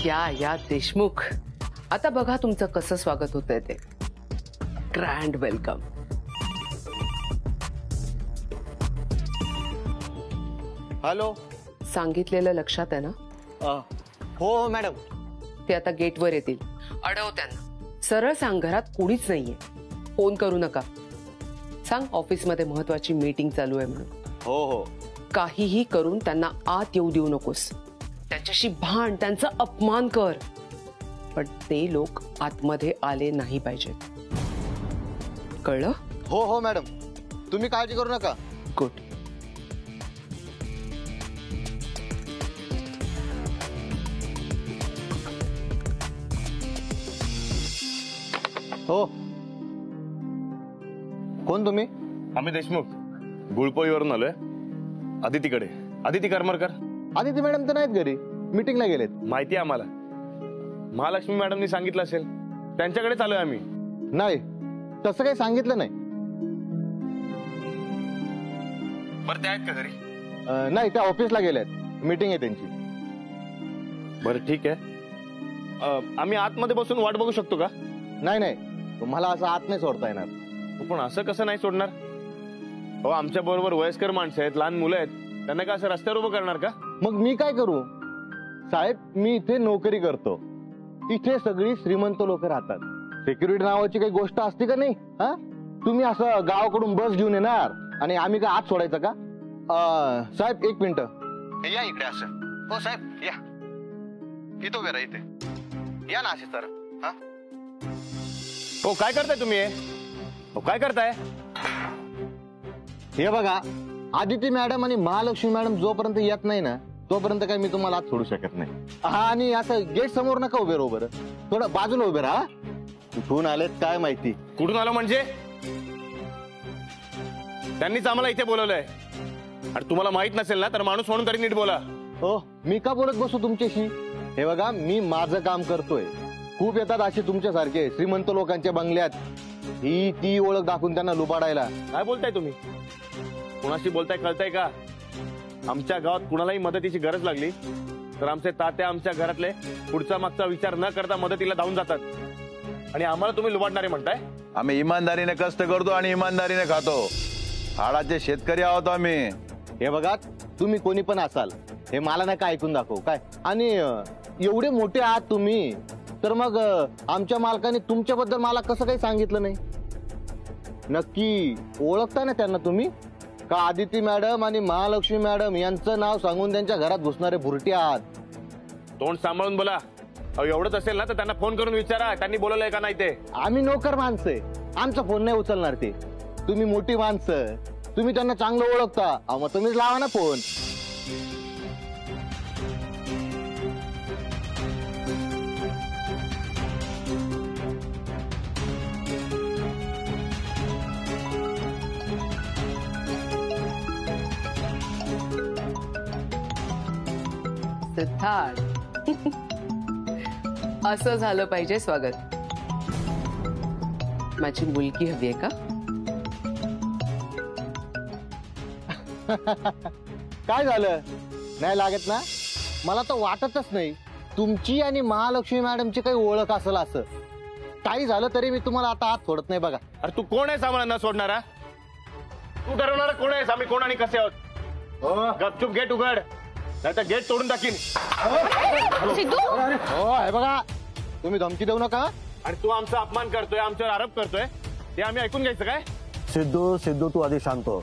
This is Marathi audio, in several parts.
या देशमुख, आता बघा तुमचं कसं स्वागत होतंय ते. Grand welcome. हॅलो. सांगितलेलं लक्षात आहे ना? हो मॅडम. ते आता गेटवर येतील. अडव त्यांना. सरळ सांग घरात कोणीच नाहीये. फोन करू नका. सांग ऑफिसमध्ये महत्वाची मीटिंग चालू आहे म्हणून. हो हो. काहीही करून त्यांना आत येऊ देऊ नकोस. त्यांच्याशी भांड, त्यांचा अपमान कर, पण ते लोक आतमध्ये आले नाही पाहिजेत. कळलं? हो हो मॅडम, तुम्ही काळजी करू नका. गुड. हो. कोण तुम्ही? आम्ही देशमुख, गुळपोळीवरून आलोय. अदितीकडे. अदिती करमरकर. आदिती मॅडम तर नाहीत घरी, मीटिंगला गेलेत. माहिती आहे आम्हाला. महालक्ष्मी मॅडमनी सांगितलं असेल, त्यांच्याकडे चालूय आम्ही. नाही, तसं काही सांगितलं नाही. बरं, ते आहेत का घरी? नाही, त्या ऑफिसला गेल्यात. मीटिंग आहे त्यांची. बरं ठीक आहे. आम्ही आतमध्ये बसून वाट बघू शकतो का? नाही नाही, तुम्हाला असं आत नाही सोडता येणार. पण असं कसं नाही सोडणार? हो, आमच्या बरोबर वयस्कर माणसं आहेत, लहान मुलं आहेत, त्यांना का असं रस्त्यावर उभं करणार का? मग मी काय करू साहेब? मी इथे नोकरी करतो. इथे सगळी श्रीमंत लोक राहतात. सिक्युरिटी नावाची काही गोष्ट असते का नाही? हा, तुम्ही असं गावाकडून बस घेऊन येणार आणि आम्ही काय आत सोडायचं का? साहेब एक मिनिट या इकडे. असं हो साहेब, या इथं उभे राहा. इथे या ना असे सर. हा हो, काय करताय तुम्ही? हो, काय करताय? हे बघा, आदिती मॅडम आणि महालक्ष्मी मॅडम जोपर्यंत येत नाही ना, तोपर्यंत काय मी तुम्हाला आत सोडू शकत नाही. हा, आणि असं गेट समोर नका उभे राहू. बरं, थोडं बाजूला उभे राहा. कुठून आलेत काय माहिती? कुठून आलो म्हणजे? त्यांनीच आम्हाला इथे बोलवलंय. आणि तुम्हाला माहित नसेल ना, तर माणूस म्हणून तरी नीट बोला. हो, मी का बोलत बसू तुमच्याशी? हे बघा, मी माझं काम करतोय. खूप येतात असे तुमच्यासारखे श्रीमंत लोकांच्या बंगल्यात ही ती ओळख दाखवून त्यांना लुबाडायला. काय बोलताय तुम्ही? कुणाशी बोलताय कळताय का? आमच्या गावात कुणालाही मदतीची गरज लागली तर आमचे तात्या आमच्या घरातले पुढचा मागचा विचार न करता मदतीला धावून जातात. आणि आम्हाला तुम्ही लुबाडणारे म्हणताय? आम्ही इमानदारीने कष्ट करतो आणि इमानदारीने खातो. हाडाचे शेतकरी आहोत आम्ही. हे बघा, तुम्ही कोणी पण असाल, हे मला नाही का ऐकून दाखव काय. आणि एवढे मोठे आहात तुम्ही, तर मग आमच्या मालकाने तुमच्याबद्दल मला कसं काही सांगितलं नाही? नक्की ओळखता ना त्यांना तुम्ही? का आदिती मॅडम आणि महालक्ष्मी मॅडम यांचं नाव सांगून त्यांच्या घरात घुसणारे भुरटे आहात? तोंड सांभाळून बोला. एवढंच असेल ना तर त्यांना फोन करून विचारा त्यांनी बोलवलंय का नाही ते. आम्ही नोकर माणसं आहे, आमचा फोन नाही उचलणार ते. तुम्ही मोठी माणसं, तुम्ही त्यांना चांगलं ओळखता. मग तुम्हीच लावा ना फोन. सिद्धार्थ, असं झालं पाहिजे स्वागत. माझी मुलगी हवी आहे का? काय झालं? नाही लागत ना? मला तर वाटतच नाही तुमची आणि महालक्ष्मी मॅडमची काही ओळख असेल. असं काही झालं तरी मी तुम्हाला आता आत सोडत नाही. बघा, अरे तू कोण आहेस आम्हाला न सोडणारा? तू ठरवणारा कोण आहेस आम्ही कोण आणि कसे आहोत? गपचूप गेट उघड, नाहीतर गेट तोडून टाकीन. हो, हे बघा, तुम्ही धमकी देऊ नका. आणि तू आमचा अपमान करतोय, आमच्यावर आरोप करतोय, ते आम्ही ऐकून घ्यायचं काय? सिद्धू तू आधी शांत हो.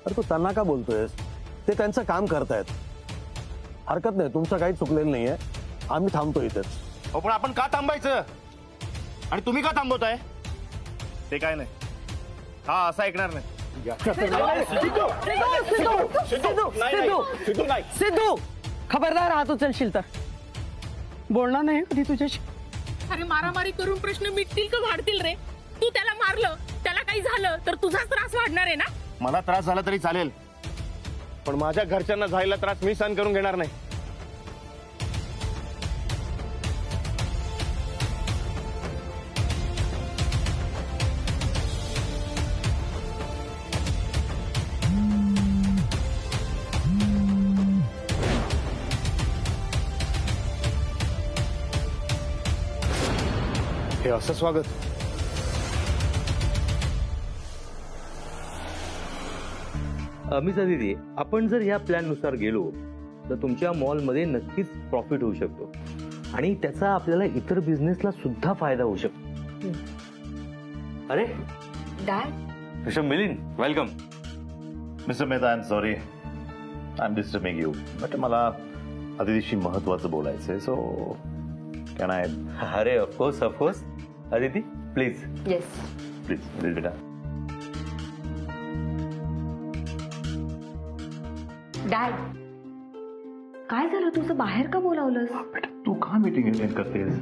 अरे तू त्यांना का बोलतोयस? ते त्यांचं काम करतायत. हरकत नाही, तुमचं काही चुकलेलं नाहीये. आम्ही थांबतो इथेच. हो, पण आपण का थांबायचं? आणि तुम्ही का थांबवताय? ते काय नाही, हा असं ऐकणार नाही. सिद्धू, खबरदार हात उचलशील तर बोलणार नाही कधी तुझ्याशी. अरे मारामारी करून प्रश्न मिटतील का वाढतील रे? तू त्याला मारलं, त्याला काही झालं तर तुझाच त्रास वाढणार आहे ना? मला त्रास झाला तरी चालेल, पण माझ्या घरच्यांना झालेला त्रास मी सहन करून घेणार नाही. हे असं स्वागत? मिस अदिती, आपण जर या प्लॅन नुसार गेलो तर तुमच्या मॉलमध्ये नक्कीच प्रॉफिट होऊ शकतो आणि त्याचा आपल्याला इतर बिझनेसला सुद्धा फायदा होऊ शकतो. अरे dad, Rishabh, Milind, welcome. Mister Mehta, I am sorry, I am disturbing you, but मला अदितीशी महत्वाचं बोलायचंय, सो कॅन आय? अरे of course. Aditi, please yes. Please बेटा. डॅड, काय झालं? तुझं बाहेर का बोलावलंस? बेटा, तू का मीटिंग अटेंड करतेस?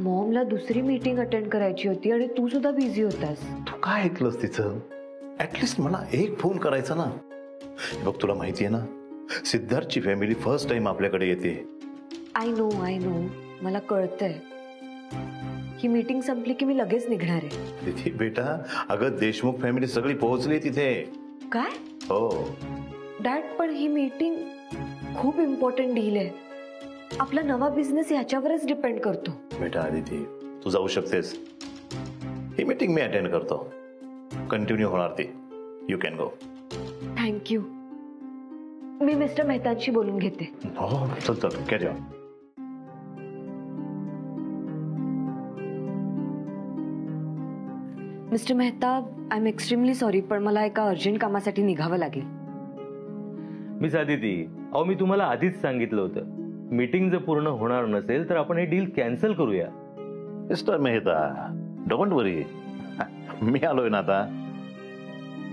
मॉमला दुसरी मीटिंग अटेंड करायची होती आणि तू सुद्धा बिझी होतास. तू काय ऐकलंस तिचं? ऍटलिस्ट मला एक फोन करायचा ना. बघ, तुला माहितीये ना, सिद्धार्थची फॅमिली फर्स्ट टाइम आपल्याकडे येते. आय नो मला कळतंय. ही मीटिंग संपली की मी लगेच निघणार आहे. तिथे बेटा, अगं देशमुख फॅमिली सगळी पोहोचली तिथे. काय? हो डॅड, पण ही मीटिंग खूप इम्पॉर्टंट डील आहे. आपला नवा बिझनेस ह्याच्यावरच डिपेंड करतो. बेटा आदिती, तू जाऊ शकतेस. ही मीटिंग मी अटेंड करतो. कंटिन्यू होणार ती. You can go. थँक्यू. मी मिस्टर मेहतांशी बोलून घेते. हो, चल carry on. Mister Mehta, I am extremely sorry, पण मला एका अर्जंट कामासाठी निघावं लागेल. मिस अदिती, अहो मी तुम्हाला आधीच सांगितलं होतं, मीटिंग जर पूर्ण होणार नसेल तर आपण हे डील कॅन्सल करूया. मिस्टर मेहता, डोंट वरी, मी आलोय ना आता.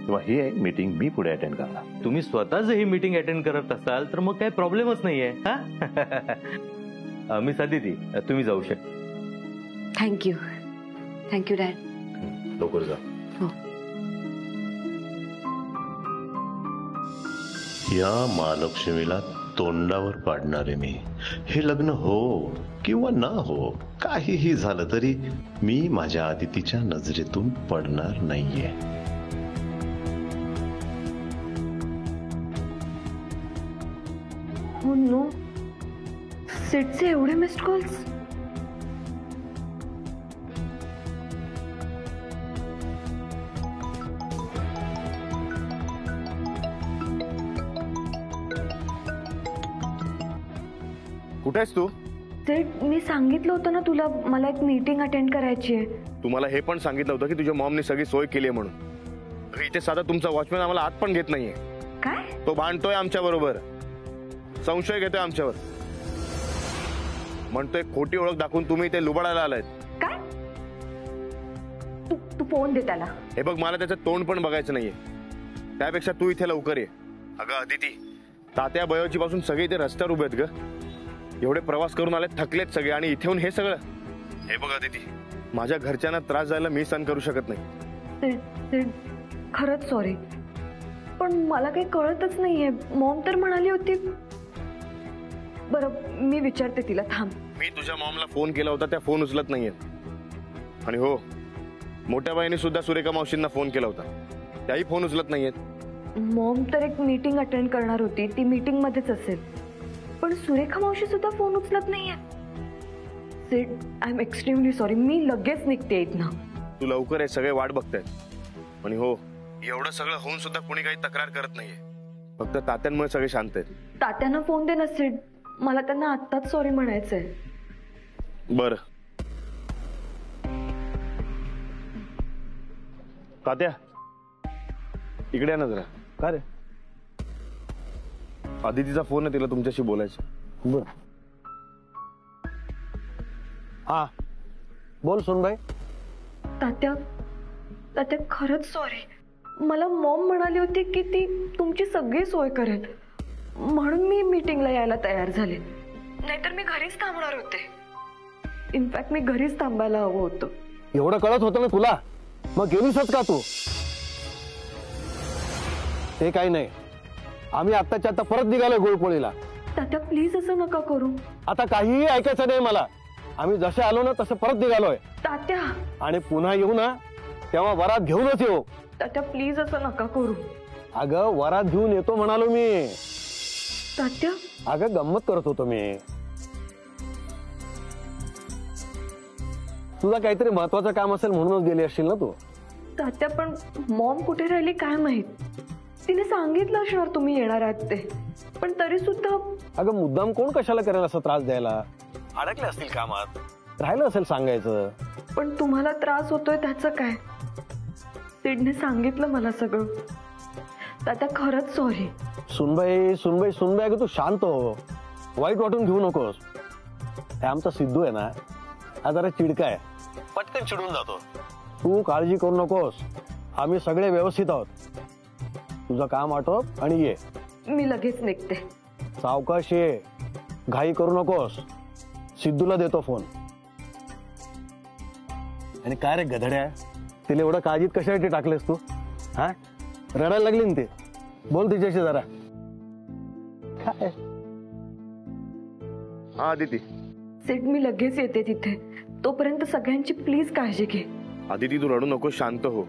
किंवा ही मीटिंग मी पुढे अटेंड करणार. तुम्ही स्वतः जर ही मीटिंग अटेंड करत असाल तर मग काही प्रॉब्लेमच नाहीये. मिस अदिती, तुम्ही जाऊ शकता. Thank you dad. लवकर जा. या महालक्ष्मीला तोंडावर पाडणारे मी. हे लग्न हो किंवा न हो, काहीही झालं तरी मी माझ्या आदितीच्या नजरेतून पडणार नाहीये. हो नो, सिडचे एवढे मिस्ड कॉल्स. कुठे आहेस तू? सिड, मी सांगितलं होतं ना तुला, मला एक मीटिंग अटेंड करायची आहे. तुम्हाला हे पण सांगितलं होतं की तुझ्या मॉमने सगळी सोय केली आहे म्हणून. इथे साधा तुमचा वॉचमॅन आम्हाला आत पण घेत नाहीये. काय? तो भांडतोय आमच्या बरोबर, संशय घेतोय आमच्यावर, म्हणतोय खोटी ओळख दाखवून तुम्ही इथे लुबाडायला आलायत. काय? तू फोन दे त्याला. हे बघ, मला त्याचं तोंड पण बघायचं नाहीये. त्यापेक्षा तू इथे लवकर ये. अगं अदिती, तात्या बयोची पासून सगळे इथे रस्त्यावर उभे आहेत ग. एवढे प्रवास करून आले, थकलेत सगळे, आणि इथे येऊन हे सगळं. हे बघ अदिती, माझ्या घरच्यांना त्रास जायला मी सहन करू शकत नाही. सिड, खरंच सॉरी, पण मला काही कळतच नाहीये. मॉम तर म्हणाली होती. बरं, मी विचारते तिला, थांब. मी तुझ्या मॉमला फोन केला होता, त्या फोन उचलत नाहीयेत. आणि हो, मोठ्या बाईने सुद्धा सुरेखा मावशींना फोन केला होता, त्याही फोन उचलत नाहीयेत. मॉम तर एक मीटिंग अटेंड करणार होती, ती मीटिंग मध्येच असेल, पण सुरेखा मावशी सुद्धा फोन उचलत नाहीये. सिड, आय एम एक्स्ट्रीमली सॉरी, मी लगेच निघते इथनं. तू लवकर आहे, सगळे वाट बघतायत. आणि हो, एवढं सगळं होऊन सुद्धा कोणी काही तक्रार करत नाहीये. फक्त तात्यांमुळे सगळे शांत आहेत. तात्यांना फोन दे ना सिड, मला त्यांना आत्ताच सॉरी म्हणायचंय. बर तात्या, इकडे ना जरा. का रे? आदितीचा फोन आहे, तिला तुमच्याशी बोलायचं. बर. हा बोल सोनबाई. तात्या खरंच सॉरी. मला मॉम म्हणाली होती की ती तुमची सगळी सोय करेल, म्हणून मी मीटिंगला यायला तयार झाले. नाहीतर मी घरीच थांबणार होते. इनफॅक्ट मी घरीच थांबायला हवं होतं. एवढं कळत होतं ना तुला, मग गेलीसच का तू? ते काही नाही, आम्ही आत्ताच्या आता परत निघालोय गुळपोळीला. तात्या प्लीज असं नका करू. आता काहीही ऐकायचं नाही मला. आम्ही जसे आलो ना तसं परत निघालोय. तात्या, आणि पुन्हा येऊ ना तेव्हा वरात घेऊनच येऊ. तात्या प्लीज असं नका करू. अगं वरात घेऊन येतो म्हणालो मी. तात्या, अगं गंमत करत होतो मी. तुझा काहीतरी महत्वाचं काम असेल म्हणूनच गेली असशील ना तू. तात्या पण मॉम कुठे राहिली काय माहित. तिने सांगितलं असणार तुम्ही येणार आहात ते, पण तरी सुद्धा. अगं मुद्दाम कोण कशाला करेल असा त्रास द्यायला. अडकले असतील कामात, राहिलं असेल सांगायचं. पण तुम्हाला त्रास होतोय त्याचं काय. सिडने सांगितलं मला सगळं. तात्या खरंच सॉरी. सुनबाई सुनबाई सुनबाई, अगं तू शांत हो, वाईट वाटून घेऊ नकोस. हे आमचा सिद्धू आहे ना, हा जरा चिडका आहे, पटकन चिडून जातो. तू काळजी करू नकोस, आम्ही सगळे व्यवस्थित आहोत. तुझं काम आटोप आणि ये. मी लगेच निघते. सावकाश ये, घाई करू नकोस. सिद्धूला देतो फोन. आणि काय रे गधड्या, तिला एवढं काळजीत कशासाठी टाकलेस तू. हा रडायला लागली ना ते. बोल तिच्याशी जरा. काय हा आदिती. सिड मी लगेच येते तिथे. तोपर्यंत सगळ्यांची प्लीज काळजी घे. आदिती तू रडू नको, शांत हो,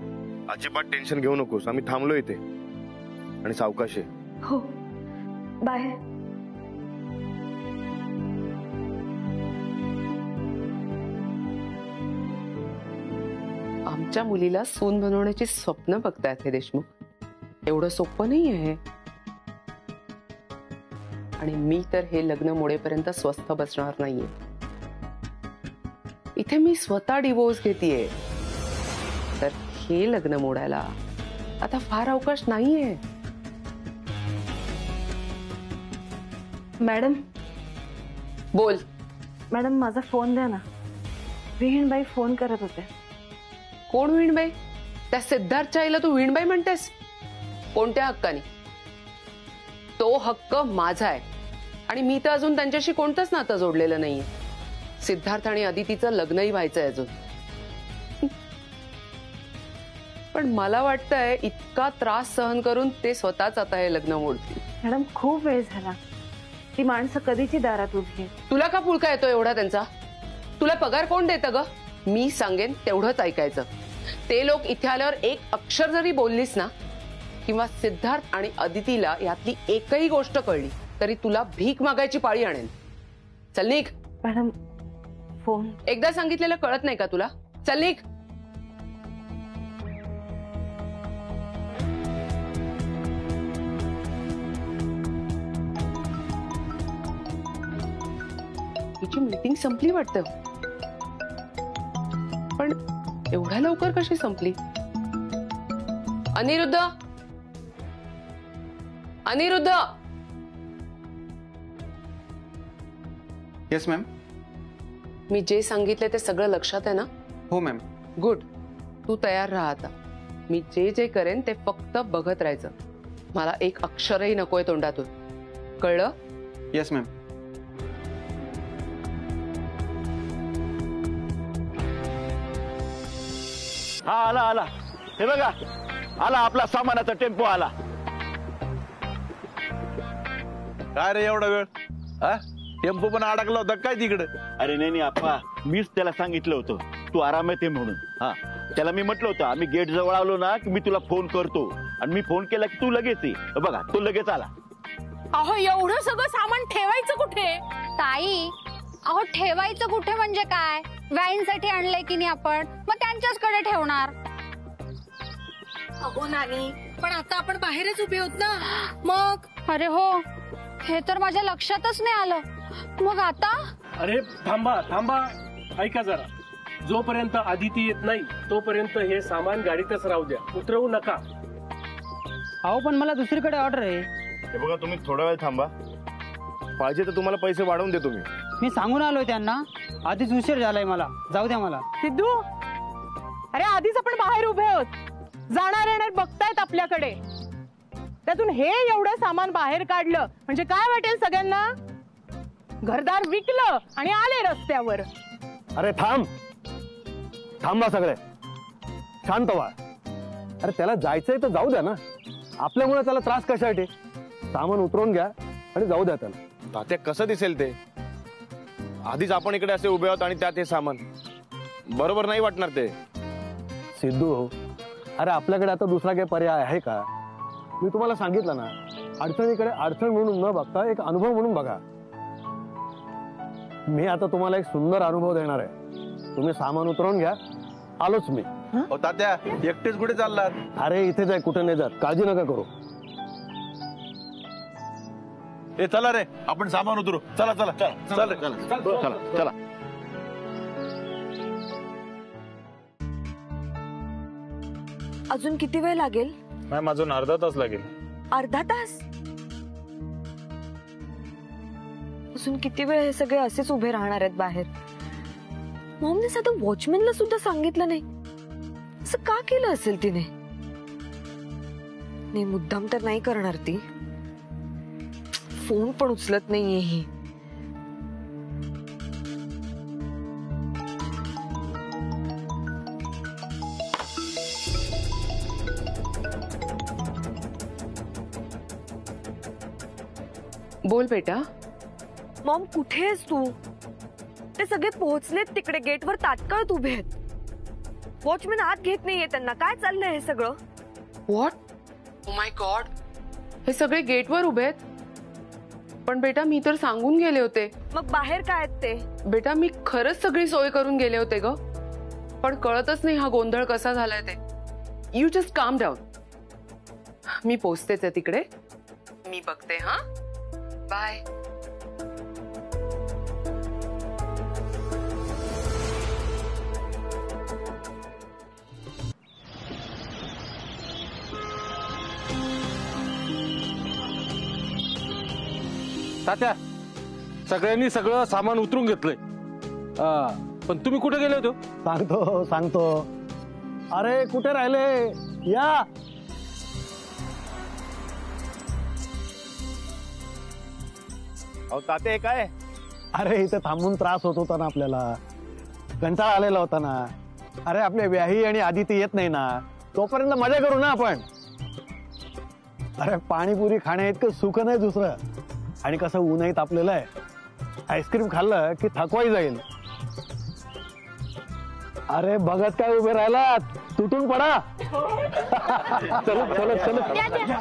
अजिबात टेन्शन घेऊ नकोस. आम्ही थांबलो इथे आणि सावकाश आहे. हो बाय. आमच्या मुलीला सून बनवण्याची स्वप्न बघतायत हे देशमुख. एवढं सोपं नाही आहे. आणि मी तर हे लग्न मोडेपर्यंत स्वस्थ बसणार नाहीये. इथे मी स्वतः डिवोर्स घेतेय, तर हे लग्न मोडायला आता फार अवकाश नाहीये. मॅडम बोल. मॅडम माझा फोन द्या ना. विहीणबाई फोन करत होते. कोण विणबाई? त्या सिद्धार्थच्या आईला तू विणबाई म्हणतेस? कोणत्या हक्काने? तो हक्क माझा आहे आणि मी तर अजून त्यांच्याशी कोणतंच नातं जोडलेलं नाहीये. सिद्धार्थ आणि अदितीचं लग्नही व्हायचंय अजून. पण मला वाटतंय इतका त्रास सहन करून ते स्वतःच आता हे लग्न मोडतील. मॅडम खूप वेळ झाला. ती माणसं कधीची दारात उभी. तुला का पुळका येतो एवढा त्यांचा? तुला पगार कोण देतं ग? मी सांगेन तेवढंच ऐकायचं. ते लोक इथे आल्यावर एक अक्षर जरी बोललीस ना, किंवा सिद्धार्थ आणि अदितीला यातली एकही गोष्ट कळली तरी तुला भीक मागायची पाळी आणेल. चल निघ. Madam phone. एकदा सांगितलेलं कळत नाही का तुला? चल निघ. हिची मीटिंग संपली वाटतं, पण एवढ्या लवकर कशी संपली? अनिरुद्ध, अनिरुद्ध. Yes ma'am. मी जे सांगितले ते सगळं लक्षात आहे ना? हो मॅम. गुड. तू तयार राहा आता. मी जे जे करेन ते फक्त बघत राहायचं. मला एक अक्षरही नकोय तोंडातून, कळलं? Yes ma'am. हा आला आला. हे बघा, आला आपला सामानाचा टेम्पो आला. काय रे एवढा वेळ? हा टेम्पो पण अडकला होता काय तिकडे? अरे नाही आप्पा, मीच त्याला सांगितलं होतं तू आरामात ये म्हणून. हा त्याला मी म्हटलं होतं आम्ही गेट जवळ आलो ना की मी तुला फोन करतो, आणि मी फोन केला की तू लगेच ये. बघा तो लगेच आला. अहो एवढं सगळं सामान ठेवायचं कुठे? ताई अहो ठेवायचं कुठे म्हणजे काय? वाईनसाठी आणलंय की नाही आपण, मग त्यांच्याचकडे ठेवणार. अहो नानी, पण आता आपण बाहेरच उभे होत ना मग. अरे हो, हे तर माझ्या लक्षातच नाही आलं. मग आता? अरे थांबा थांबा, ऐका जरा. जोपर्यंत आदिती येत नाही तोपर्यंत हे सामान गाडीतच राहू द्या, उतरवू नका. अहो पण मला दुसरीकडे ऑर्डर आहे. हे बघा तुम्ही थोडा वेळ थांबा, पाहिजे तर तुम्हाला पैसे वाढवून देतो मी. मी सांगून आलोय त्यांना, आधीच उशीर झालाय मला, जाऊ द्या मला. सिद्धू, अरे आधीच आपण बाहेर उभे आहोत. जाणार येणार बघतायत आपल्याकडे. त्यातून हे एवढं सामान बाहेर काढलं म्हणजे काय वाटेल सगळ्यांना? घरदार विकलं आणि आले रस्त्यावर. अरे थांब, थांबा सगळे, शांत व्हा. अरे त्याला जायचंय तर जाऊ द्या ना, आपल्यामुळे त्याला त्रास कशासाठी? सामान उतरवून घ्या आणि जाऊ द्या त्याला. तात्या कसं दिसेल ते? आधीच आपण इकडे असे उभे आहोत आणि त्यात हे सामान, बरोबर नाही वाटणार ते. सिद्धू, अरे आपल्याकडे आता दुसरा काही पर्याय आहे का? मी तुम्हाला सांगितलं ना, अडचणीकडे अडचण म्हणून न बघता एक अनुभव म्हणून बघा. मी आता तुम्हाला एक सुंदर अनुभव देणार आहे. तुम्ही सामान उतरवून घ्या, आलोच मी. अहो तात्या एकटेच कुठे चाललात? अरे इथेच आहे, कुठे नाही जात, काळजी नका करू. ए चला रे, आपण सामान उतरू. चला चला चला रे. चला चला. अजून किती वेळ लागेल? मॅम अजून अर्धा तास लागेल. अर्धा तास? अजून किती वेळ हे सगळे असेच उभे राहणार आहेत बाहेर? मॉमने साधं वॉचमॅनला सुद्धा सांगितलं नाही. असं का केलं असेल तिने? नाही, मुद्दाम तर नाही करणार ती. फोन पण उचलत नाहीये ही. बोल बेटा. मॉम कुठे आहेस तू? ते सगळे पोहोचलेत तिकडे, गेटवर तात्काळ उभे आहेत. वॉचमॅन आत घेत नाहीये त्यांना. काय चाललंय हे सगळं? व्हॉट? ओ माय गॉड, हे सगळे गेटवर उभे आहेत. पण बेटा मी तर सांगून गेले होते. मग बाहेर काय आहेत ते? बेटा मी खरंच सगळी सोय करून गेले होते ग, पण कळतच नाही हा गोंधळ कसा झालाय ते. यू जस्ट काम डाऊन. मी पोचतेच आहे तिकडे. मी बघते. हा, बाय. तात्या, सगळ्यांनी सगळं सामान उतरून घेतलंय. पण तुम्ही कुठे गेले होते? सांगतो सांगतो. अरे कुठे राहिले, या. अहो तात्या काय? अरे इथे थांबून त्रास होत होता ना आपल्याला, कंटाळा आलेला होता ना. अरे आपले व्याही आणि आदिती येत नाही ना, तोपर्यंत मजा करू ना आपण. अरे पाणीपुरी खाण्या इतकं सुख नाही दुसरं. आणि कसं ऊनही तापलेलं आहे, आईस्क्रीम खाल्लं की थकवाही जाईल. अरे बघत काय उभे राहिलात, तुटून पडा. चलत चलत चलत.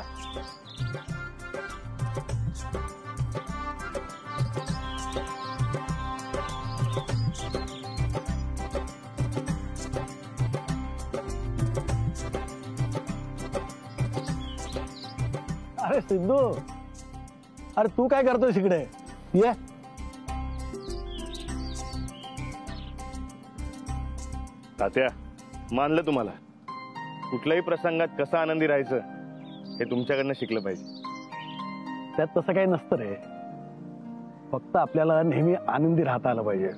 अरे सिद्धू, अरे तू काय करतोय इकडे? ये. तात्या मानलं तुम्हाला. कुठल्याही प्रसंगात कसं आनंदी राहायचं हे तुमच्याकडनं शिकलं पाहिजे. त्यात तसं काही नसतं रे, फक्त आपल्याला नेहमी आनंदी राहता आलं पाहिजे.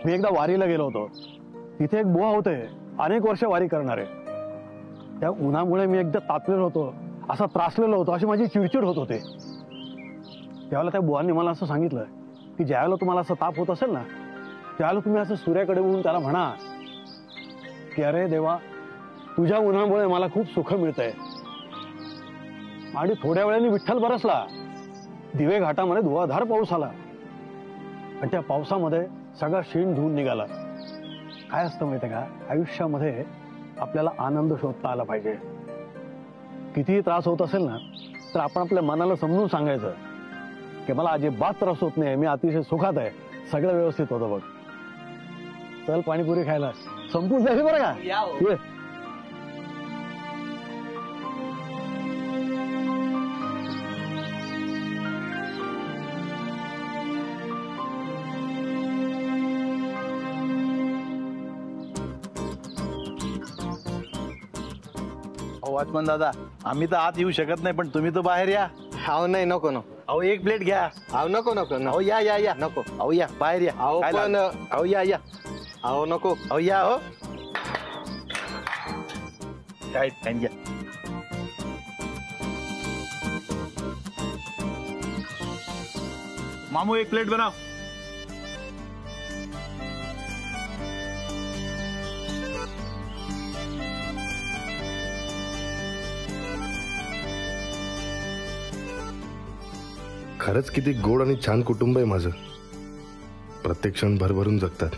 मी एकदा वारीला गेलो होतो. तिथे एक बुवा होते, अनेक वर्ष वारी करणारे. त्या उन्हामुळे मी एकदा तापलेलो होतो, असा त्रासलेलो होतो, अशी माझी चिडचिड होत होते. त्यावेळेला त्या बुवांनी मला असं सांगितलं की ज्यावेळेला तुम्हाला असं ताप होत असेल ना, त्यावेळेला तुम्ही असं सूर्याकडे बघून त्याला म्हणा की अरे देवा, तुझ्या उन्हामुळे मला खूप सुख मिळतंय. आणि थोड्या वेळाने विठ्ठल बरसला. दिवे घाटामध्ये धुवाधार पाऊस आला आणि त्या पावसामध्ये सगळा शीण धुवून निघाला. काय असतं माहितीये का, आयुष्यामध्ये आपल्याला आनंद शोधता आला पाहिजे. कितीही त्रास होत असेल ना, तर आपण आपल्या मनाला समजून सांगायचं की मला अजिबात त्रास होत नाही, मी अतिशय सुखात आहे, सगळं व्यवस्थित होतं बघ. चल पाणीपुरी खायला. संपून जाईल बरं का. ये. वॉचमन दादा, आम्ही तर आत येऊ शकत नाही, पण तुम्ही तर बाहेर या. अहो नाही, नको नको. अहो एक प्लेट घ्या. अहो नको नको. अहो या या या. नको. अहो या बाहेर या. अहो काय पण लागलं? अहो या या. अहो नको. अहो या. हो काय घ्या. मामू एक प्लेट बनाव. खरंच किती गोड आणि छान कुटुंब आहे माझं. प्रत्येक क्षण भरभरून जगतात.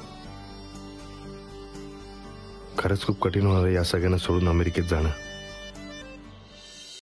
खरंच खूप कठीण होणार आहे या सगळ्यांना सोडून अमेरिकेत जाणं.